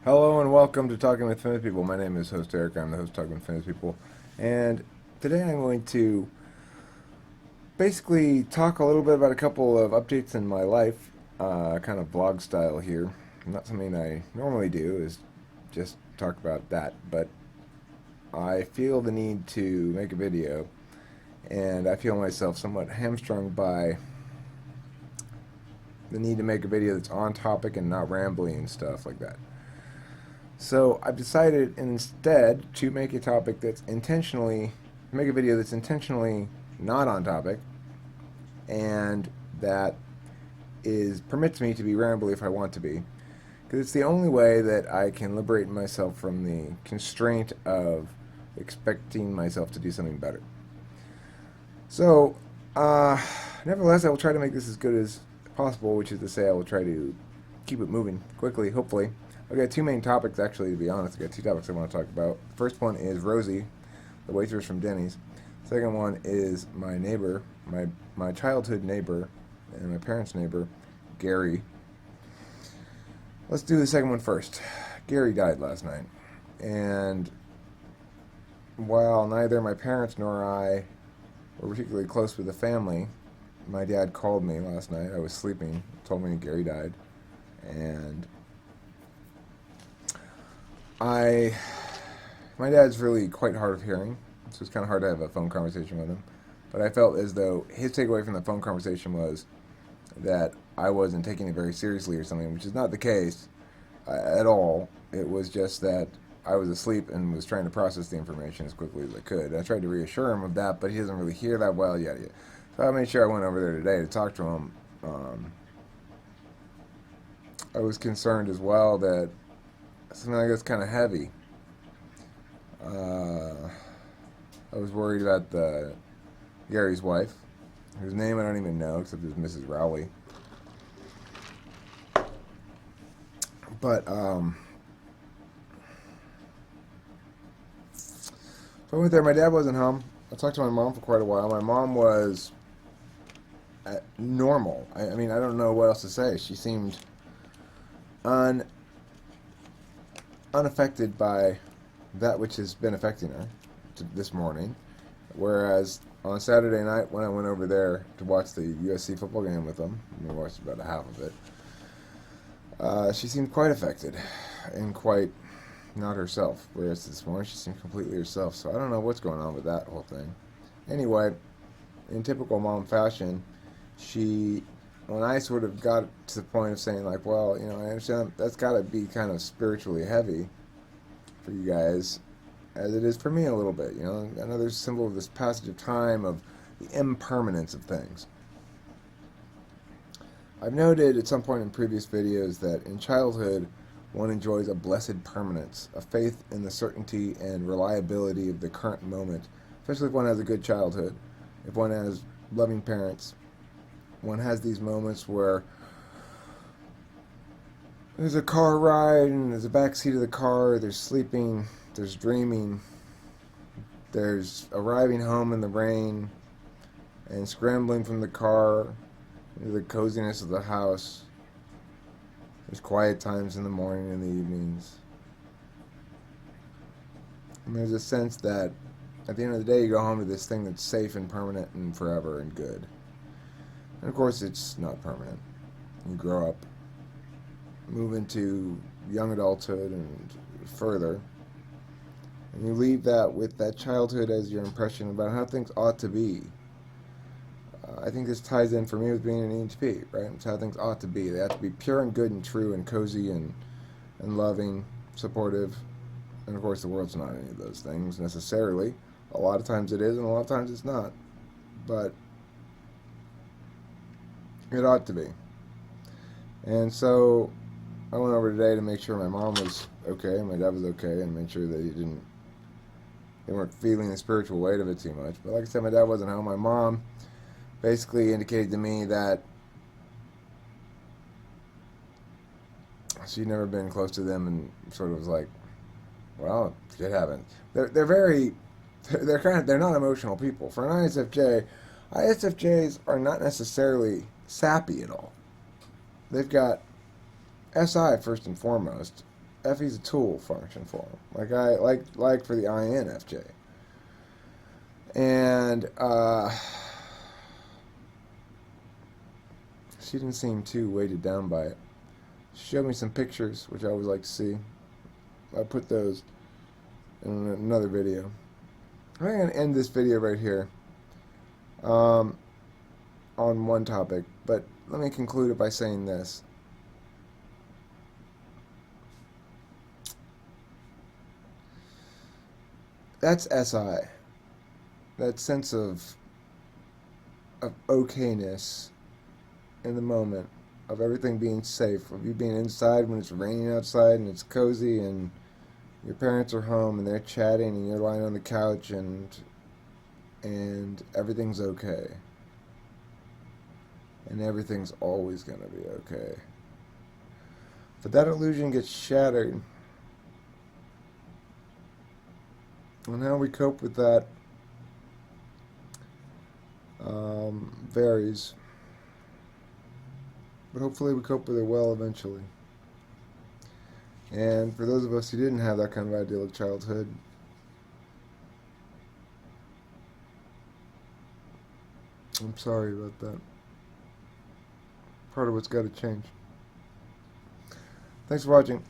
Hello and welcome to Talking with Famous People. My name is host Eric. I'm the host of Talking with Famous People. And today I'm going to basically talk a little bit about a couple of updates in my life, kind of vlog style here. Not something I normally do, is just talk about that, but I feel the need to make a video, and I feel myself somewhat hamstrung by the need to make a video that's on topic and not rambling and stuff like that. So I've decided instead to make a topic that's intentionally, make a video that's intentionally not on topic, and that permits me to be rambly if I want to be, because it's the only way that I can liberate myself from the constraint of expecting myself to do something better. So, nevertheless, I will try to make this as good as possible, which is to say I will try to keep it moving quickly, hopefully. I've got two main topics, actually, to be honest. I've got two topics I want to talk about. The first one is Rosie, the waitress from Denny's. The second one is my neighbor, my childhood neighbor, and my parents' neighbor, Gary. Let's do the second one first. Gary died last night. And while neither my parents nor I were particularly close with the family, my dad called me last night. I was sleeping, told me Gary died. And my dad's really quite hard of hearing, so it's kind of hard to have a phone conversation with him. But I felt as though his takeaway from the phone conversation was that I wasn't taking it very seriously or something, which is not the case at all. It was just that I was asleep and was trying to process the information as quickly as I could. I tried to reassure him of that, but he doesn't really hear that well yet. So I made sure I went over there today to talk to him. I was concerned as well that something like that's kind of heavy. I was worried about Gary's wife, whose name I don't even know except it's Mrs. Rowley. But so I went there. My dad wasn't home. I talked to my mom for quite a while. My mom was normal. I mean, I don't know what else to say. She seemed unaffected by that which has been affecting her this morning. Whereas on Saturday night, when I went over there to watch the USC football game with them, I watched about a half of it, she seemed quite affected and quite not herself. Whereas this morning, she seemed completely herself. So I don't know what's going on with that whole thing. Anyway, in typical mom fashion, when I sort of got to the point of saying, like, well, I understand that's got to be kind of spiritually heavy for you guys, as it is for me a little bit, another symbol of this passage of time, of the impermanence of things. I've noted at some point in previous videos that in childhood, one enjoys a blessed permanence, a faith in the certainty and reliability of the current moment, especially if one has a good childhood, if one has loving parents. One has these moments where there's a car ride and there's a back seat of the car, there's sleeping, there's dreaming, there's arriving home in the rain and scrambling from the car into the coziness of the house. There's quiet times in the morning and the evenings. And there's a sense that at the end of the day you go home to this thing that's safe and permanent and forever and good. And of course it's not permanent. You grow up, move into young adulthood and further, and you leave that with that childhood as your impression about how things ought to be. I think this ties in for me with being an EHP, right? It's how things ought to be. They have to be pure and good and true and cozy and loving, supportive. And of course the world's not any of those things necessarily. A lot of times it is and a lot of times it's not. But it ought to be. And so I went over today to make sure my mom was okay and my dad was okay, and make sure that they weren't feeling the spiritual weight of it too much. But like I said, my dad wasn't home. My mom basically indicated to me that she'd never been close to them, and sort of was like, well, shit happened. They're not emotional people. For an ISFJ, ISFJs are not necessarily sappy at all. They've got SI first and foremost, Effie's a tool function for him, like for the INFJ. And she didn't seem too weighted down by it. She showed me some pictures, which I always like to see. I put those in another video. I'm going to end this video right here on one topic, but let me conclude it by saying this. That's SI. That sense of okayness in the moment, of everything being safe, of you being inside when it's raining outside and it's cozy and your parents are home and they're chatting and you're lying on the couch and everything's okay. And everything's always going to be okay. But that illusion gets shattered. And how we cope with that varies. But hopefully we cope with it well eventually. And for those of us who didn't have that kind of idyllic childhood, I'm sorry about that. Part of what's got to change. Thanks for watching.